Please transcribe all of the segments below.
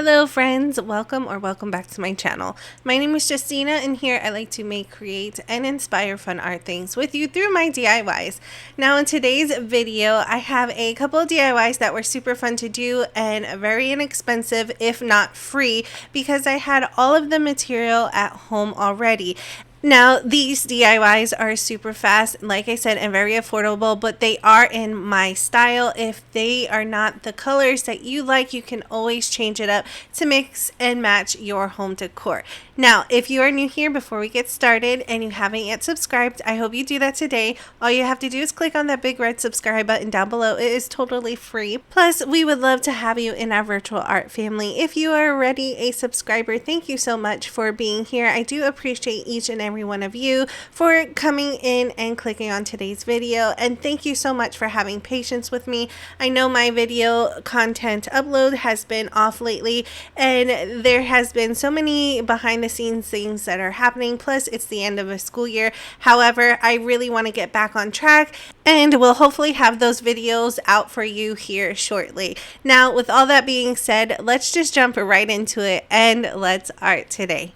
Hello friends, welcome back to my channel. My name is Justina and here I like to make, create, and inspire fun art things with you through my DIYs. Now in today's video, I have a couple of DIYs that were super fun to do and very inexpensive, if not free, because I had all of the material at home already. Now, these DIYs are super fast, like I said, and very affordable, but they are in my style. If they are not the colors that you like, you can always change it up to mix and match your home decor. Now, if you are new here, before we get started and you haven't yet subscribed, I hope you do that today. All you have to do is click on that big red subscribe button down below. It is totally free. Plus, we would love to have you in our virtual art family. If you are already a subscriber, thank you so much for being here. I do appreciate each and every one of you for coming in and clicking on today's video, and thank you so much for having patience with me. I know my video content upload has been off lately and there has been so many behind the scenes things that are happening, plus it's the end of a school year. However, I really want to get back on track and we'll hopefully have those videos out for you here shortly. Now, with all that being said, let's just jump right into it and let's art today.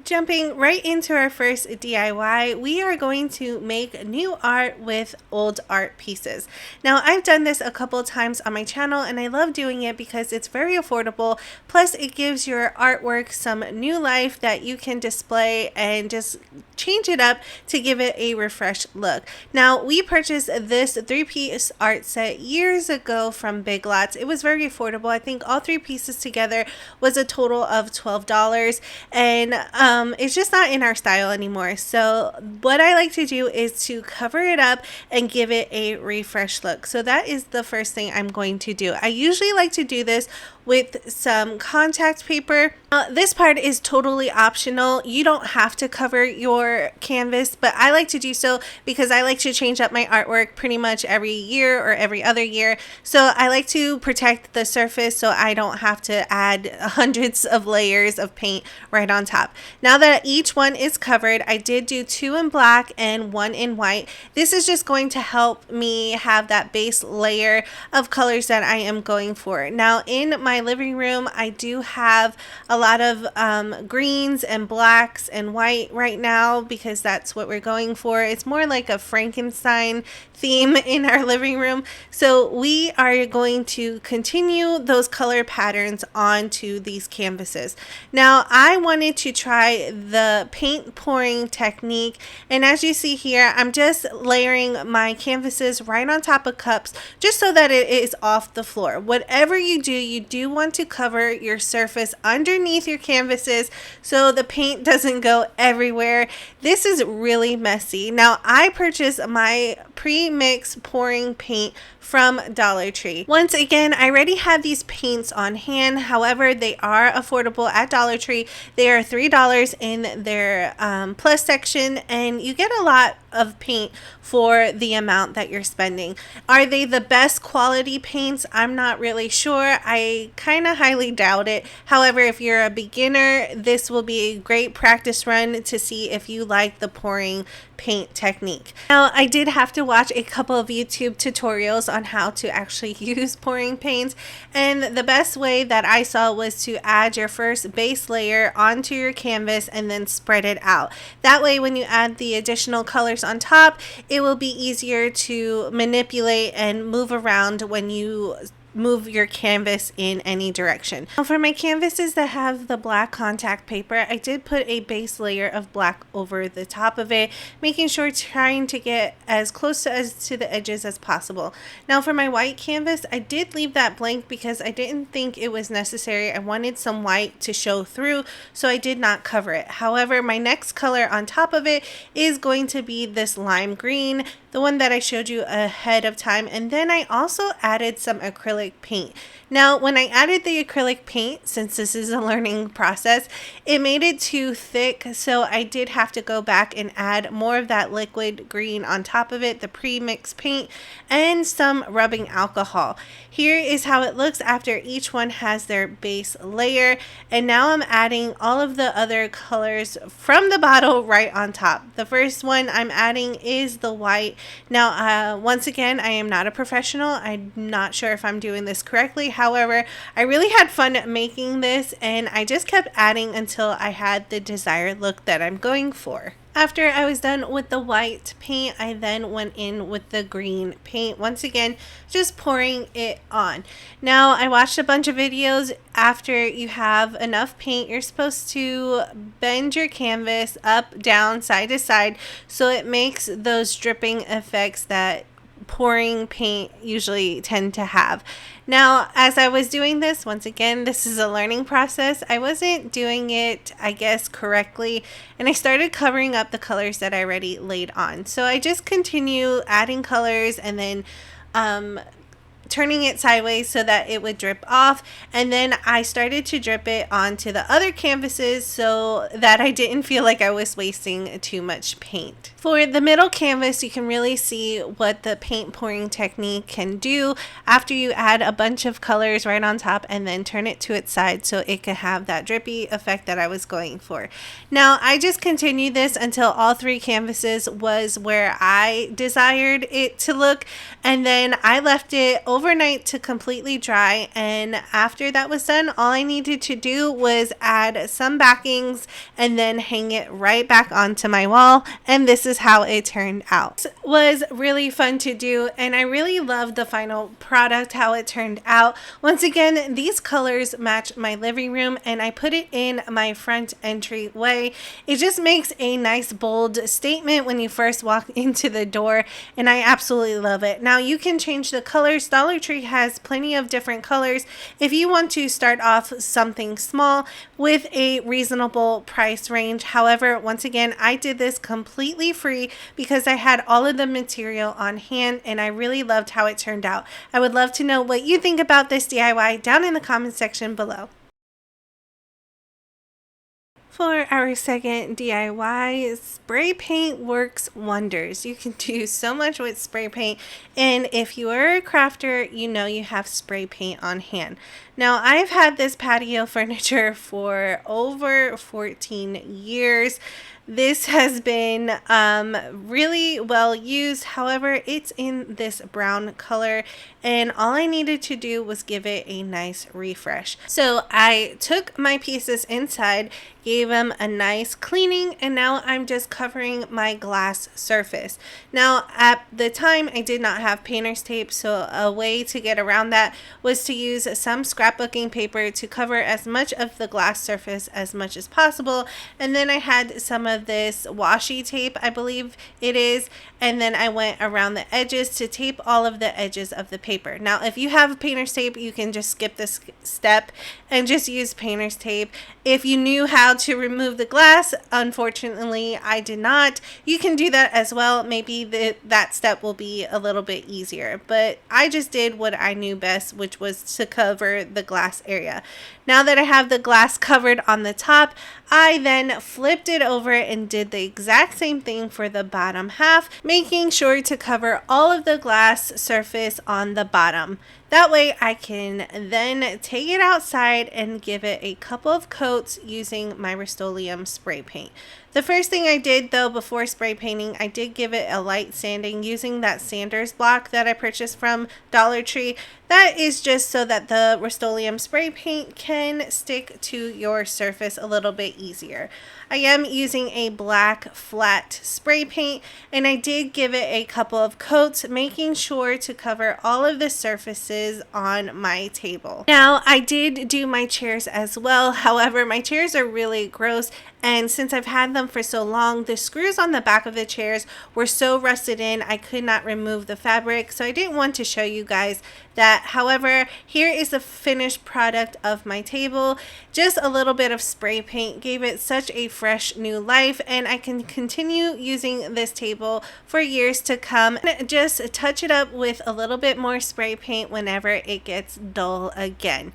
Jumping right into our first DIY, we are going to make new art with old art pieces. Now, I've done this a couple times on my channel and I love doing it because it's very affordable, plus it gives your artwork some new life that you can display and just change it up to give it a refreshed look. Now, we purchased this 3-piece art set years ago from Big Lots. It was very affordable. I think all 3 pieces together was a total of $12, and it's just not in our style anymore. So what I like to do is to cover it up and give it a refresh look. So that is the first thing I'm going to do. I usually like to do this with some contact paper. This part is totally optional. You don't have to cover your canvas, but I like to do so because I like to change up my artwork pretty much every year or every other year. So I like to protect the surface so I don't have to add hundreds of layers of paint right on top. Now that each one is covered, I did do 2 in black and 1 in white. This is just going to help me have that base layer of colors that I am going for. Now, in my living room, I do have a lot of greens and blacks and white right now because that's what we're going for. It's more like a Frankenstein theme in our living room. So we are going to continue those color patterns onto these canvases. Now, I wanted to try the paint pouring technique, and as you see here, I'm just layering my canvases right on top of cups just so that it is off the floor. Whatever you do want to cover your surface underneath your canvases so the paint doesn't go everywhere. This is really messy. Now, I purchased my pre-mix pouring paint from Dollar Tree. Once again, I already had these paints on hand. However, they are affordable at Dollar Tree. They are $3 in their plus section, and you get a lot of paint for the amount that you're spending. Are they the best quality paints? I'm not really sure. I kind of highly doubt it. However, if you're a beginner, this will be a great practice run to see if you like the pouring paint technique. Now, I did have to watch a couple of YouTube tutorials on how to actually use pouring paints, and the best way that I saw was to add your first base layer onto your canvas and then spread it out. That way, when you add the additional colors on top, it will be easier to manipulate and move around when you move your canvas in any direction. Now, for my canvases that have the black contact paper, I did put a base layer of black over the top of it, making sure trying to get as close to the edges as possible. Now, for my white canvas, I did leave that blank because I didn't think it was necessary. I wanted some white to show through, so I did not cover it. However, my next color on top of it is going to be this lime green, the one that I showed you ahead of time, and then I also added some acrylic acrylic paint. Now, when I added the acrylic paint, since this is a learning process, it made it too thick, so I did have to go back and add more of that liquid green on top of it, the pre-mixed paint, and some rubbing alcohol. Here is how it looks after each one has their base layer, and now I'm adding all of the other colors from the bottle right on top. The first one I'm adding is the white. Now, once again, I am not a professional. I'm not sure if I'm doing this correctly. However, I really had fun making this, and I just kept adding until I had the desired look that I'm going for. After I was done with the white paint, I then went in with the green paint. Once again, just pouring it on. Now, I watched a bunch of videos. After you have enough paint, you're supposed to bend your canvas up, down, side to side, so it makes those dripping effects that pouring paint usually tend to have. Now, as I was doing this, once again, this is a learning process. I wasn't doing it, I guess, correctly, and I started covering up the colors that I already laid on. So I just continue adding colors and then turning it sideways so that it would drip off, and then I started to drip it onto the other canvases so that I didn't feel like I was wasting too much paint. For the middle canvas, you can really see what the paint pouring technique can do after you add a bunch of colors right on top and then turn it to its side so it can have that drippy effect that I was going for. Now, I just continued this until all three canvases was where I desired it to look, and then I left it overnight to completely dry, and after that was done, all I needed to do was add some backings and then hang it right back onto my wall, and this is how it turned out. It was really fun to do, and I really loved the final product, how it turned out. Once again, these colors match my living room, and I put it in my front entryway. It just makes a nice bold statement when you first walk into the door, and I absolutely love it. Now, you can change the colors. Dollar Tree has plenty of different colors if you want to start off something small with a reasonable price range. However, once again, I did this completely free because I had all of the material on hand, and I really loved how it turned out. I would love to know what you think about this DIY down in the comment section below. For our second DIY, spray paint works wonders. You can do so much with spray paint, and if you are a crafter, you know you have spray paint on hand. Now, I've had this patio furniture for over 14 years. This has been really well used. However, it's in this brown color, and all I needed to do was give it a nice refresh. So I took my pieces inside, gave them a nice cleaning, and now I'm just covering my glass surface. Now, at the time, I did not have painter's tape, so a way to get around that was to use some scrapbooking paper to cover as much of the glass surface as much as possible, and then I had some of this washi tape, I believe it is, and then I went around the edges to tape all of the edges of the paper. Now, if you have painter's tape, you can just skip this step and just use painter's tape. If you knew how to remove the glass, unfortunately I did not, you can do that as well. Maybe that step will be a little bit easier, but I just did what I knew best, which was to cover the glass area. Now that I have the glass covered on the top, I then flipped it over and did the exact same thing for the bottom half, making sure to cover all of the glass surface on the bottom. That way I can then take it outside and give it a couple of coats using my Rust-Oleum spray paint. The first thing I did though before spray painting, I did give it a light sanding using that sanders block that I purchased from Dollar Tree. That is just so that the Rust-Oleum spray paint can stick to your surface a little bit easier. I am using a black flat spray paint, and I did give it a couple of coats, making sure to cover all of the surfaces on my table. Now, I did do my chairs as well. However, my chairs are really gross, And since I've had them for so long, the screws on the back of the chairs were so rusted in, I could not remove the fabric. So I didn't want to show you guys that. However, here is the finished product of my table. Just a little bit of spray paint gave it such a fresh new life, and I can continue using this table for years to come. Just touch it up with a little bit more spray paint whenever it gets dull again.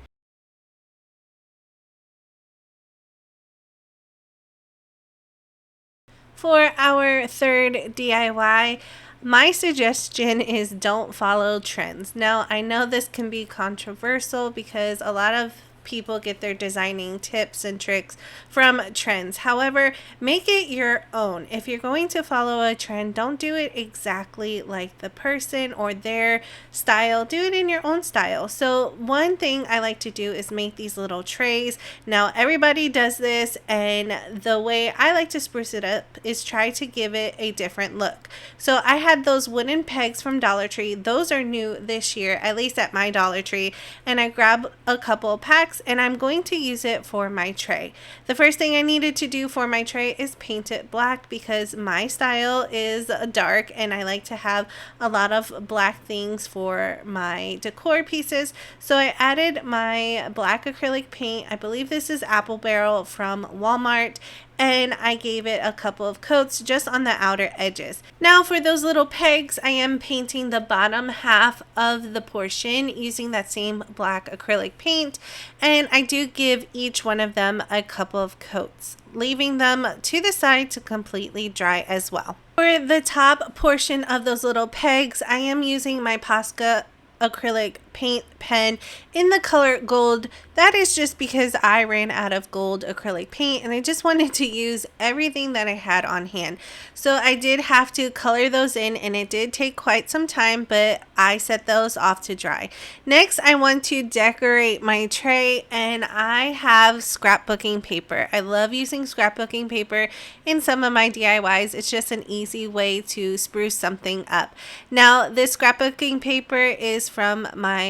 For our third DIY, my suggestion is don't follow trends. Now, I know this can be controversial because a lot of people get their designing tips and tricks from trends. However, make it your own. If you're going to follow a trend, don't do it exactly like the person or their style. Do it in your own style. So one thing I like to do is make these little trays. Now everybody does this, and the way I like to spruce it up is try to give it a different look. So I had those wooden pegs from Dollar Tree. Those are new this year, at least at my Dollar Tree, and I grabbed a couple packs and I'm going to use it for my tray. The first thing I needed to do for my tray is paint it black because my style is dark and I like to have a lot of black things for my decor pieces. So I added my black acrylic paint. I believe this is Apple Barrel from Walmart, and I gave it a couple of coats just on the outer edges. Now for those little pegs, I am painting the bottom half of the portion using that same black acrylic paint, and I do give each one of them a couple of coats, leaving them to the side to completely dry as well. For the top portion of those little pegs, I am using my Posca acrylic paint pen in the color gold. That is just because I ran out of gold acrylic paint and I just wanted to use everything that I had on hand. So I did have to color those in, and it did take quite some time, but I set those off to dry. Next, I want to decorate my tray, and I have scrapbooking paper. I love using scrapbooking paper in some of my DIYs. It's just an easy way to spruce something up. Now, this scrapbooking paper is from my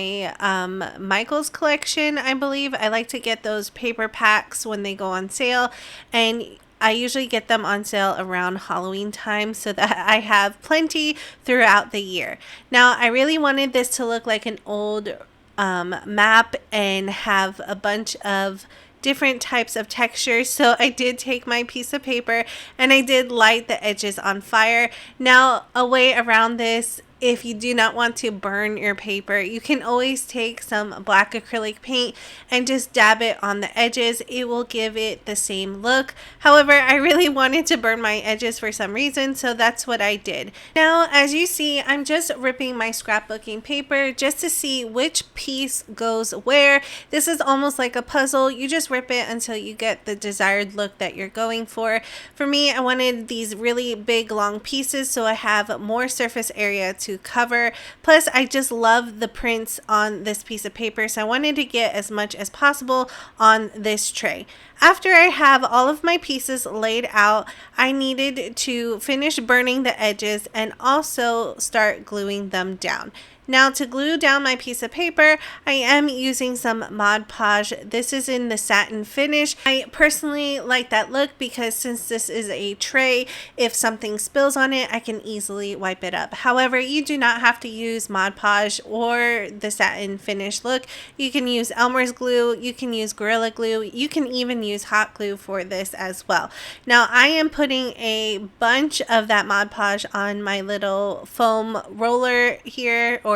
Michael's collection, I believe. I like to get those paper packs when they go on sale, and I usually get them on sale around Halloween time so that I have plenty throughout the year. Now, I really wanted this to look like an old map and have a bunch of different types of textures. So I did take my piece of paper and I did light the edges on fire. Now, a way around this, if you do not want to burn your paper, you can always take some black acrylic paint and just dab it on the edges. It will give it the same look. However, I really wanted to burn my edges for some reason, so that's what I did. Now, as you see, I'm just ripping my scrapbooking paper just to see which piece goes where. This is almost like a puzzle. You just rip it until you get the desired look that you're going for. For me, I wanted these really big, long pieces so I have more surface area to cover. Plus, I just love the prints on this piece of paper, so I wanted to get as much as possible on this tray. After I have all of my pieces laid out, I needed to finish burning the edges and also start gluing them down. Now, to glue down my piece of paper, I am using some Mod Podge. This is in the satin finish. I personally like that look because since this is a tray, if something spills on it, I can easily wipe it up. However, you do not have to use Mod Podge or the satin finish look. You can use Elmer's glue, you can use Gorilla Glue, you can even use hot glue for this as well. Now, I am putting a bunch of that Mod Podge on my little foam roller here, or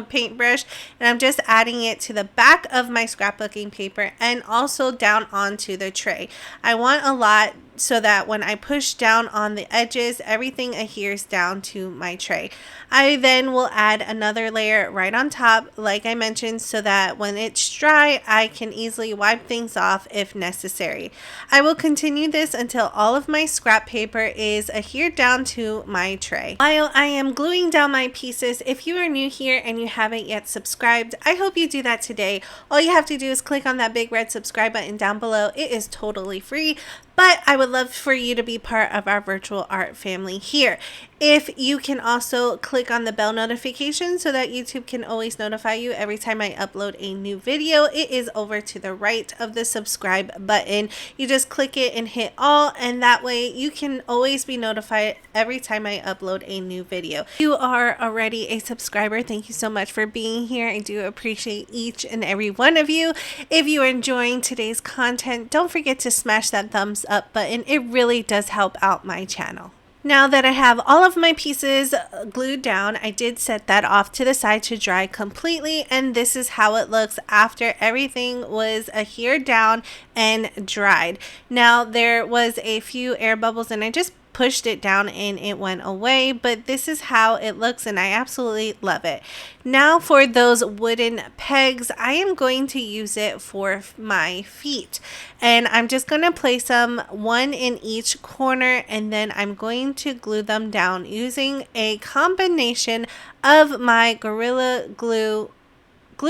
paintbrush, and I'm just adding it to the back of my scrapbooking paper and also down onto the tray. I want a lot so that when I push down on the edges, everything adheres down to my tray. I then will add another layer right on top, like I mentioned, so that when it's dry, I can easily wipe things off if necessary. I will continue this until all of my scrap paper is adhered down to my tray. While I am gluing down my pieces, if you are new here and you haven't yet subscribed, I hope you do that today. All you have to do is click on that big red subscribe button down below. It is totally free. but I would love for you to be part of our virtual art family here. If you can also click on the bell notification so that YouTube can always notify you every time I upload a new video, it is over to the right of the subscribe button. You just click it and hit all, and that way you can always be notified every time I upload a new video. If you are already a subscriber, thank you so much for being here. I do appreciate each and every one of you. If you are enjoying today's content, don't forget to smash that thumbs up button. It really does help out my channel. Now that I have all of my pieces glued down, I did set that off to the side to dry completely, and this is how it looks after everything was adhered down and dried. Now there was a few air bubbles and I just pushed it down and it went away, but this is how it looks and I absolutely love it. Now for those wooden pegs, I am going to use it for my feet, and I'm just going to place them one in each corner, and then I'm going to glue them down using a combination of my Gorilla Glue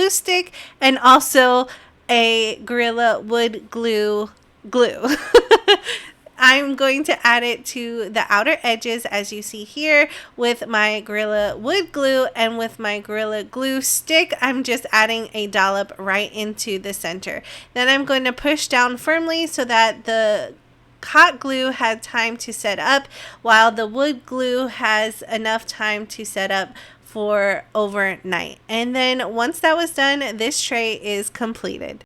stick and also a Gorilla Wood glue. I'm going to add it to the outer edges, as you see here, with my Gorilla Wood glue, and with my Gorilla Glue stick, I'm just adding a dollop right into the center. Then I'm going to push down firmly so that the hot glue had time to set up, while the wood glue has enough time to set up for overnight. And then once that was done, this tray is completed.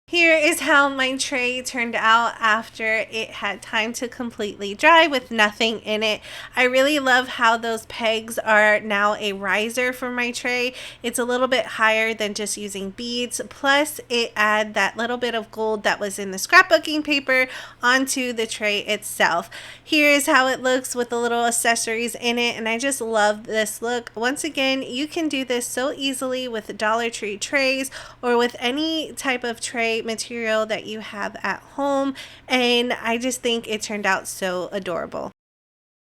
Here is how my tray turned out after it had time to completely dry with nothing in it. I really love how those pegs are now a riser for my tray. It's a little bit higher than just using beads, plus it adds that little bit of gold that was in the scrapbooking paper onto the tray itself. Here is how it looks with the little accessories in it, and I just love this look. Once again, you can do this so easily with Dollar Tree trays or with any type of tray material that you have at home, and I just think it turned out so adorable.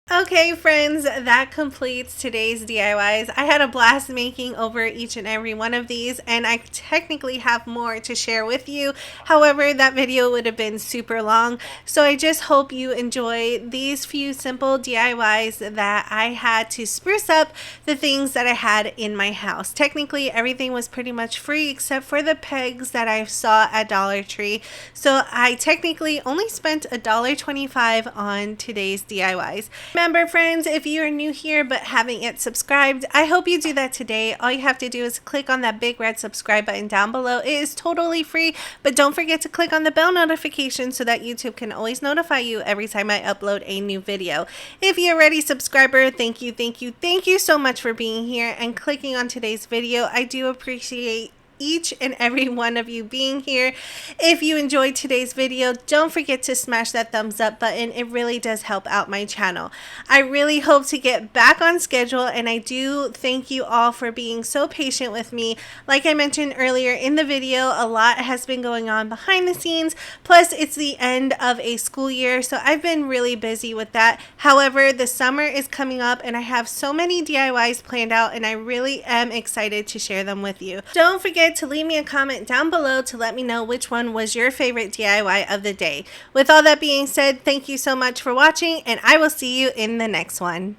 Okay friends, that completes today's DIYs. I had a blast making over each and every one of these, and I technically have more to share with you. However, that video would have been super long, so I just hope you enjoy these few simple DIYs that I had to spruce up the things that I had in my house. Technically, everything was pretty much free except for the pegs that I saw at Dollar Tree, so I technically only spent $1.25 on today's DIYs. Remember friends, if you are new here but haven't yet subscribed, I hope you do that today. All you have to do is click on that big red subscribe button down below. It is totally free, but don't forget to click on the bell notification so that YouTube can always notify you every time I upload a new video. If you're already a subscriber, thank you so much for being here and clicking on today's video. I do appreciate each and every one of you being here. If you enjoyed today's video, don't forget to smash that thumbs up button. It really does help out my channel. I really hope to get back on schedule, and I do thank you all for being so patient with me. Like I mentioned earlier in the video, a lot has been going on behind the scenes, plus it's the end of a school year, so I've been really busy with that. However, the summer is coming up and I have so many DIYs planned out, and I really am excited to share them with you. Don't forget to leave me a comment down below to let me know which one was your favorite DIY of the day. With all that being said, thank you so much for watching, and I will see you in the next one.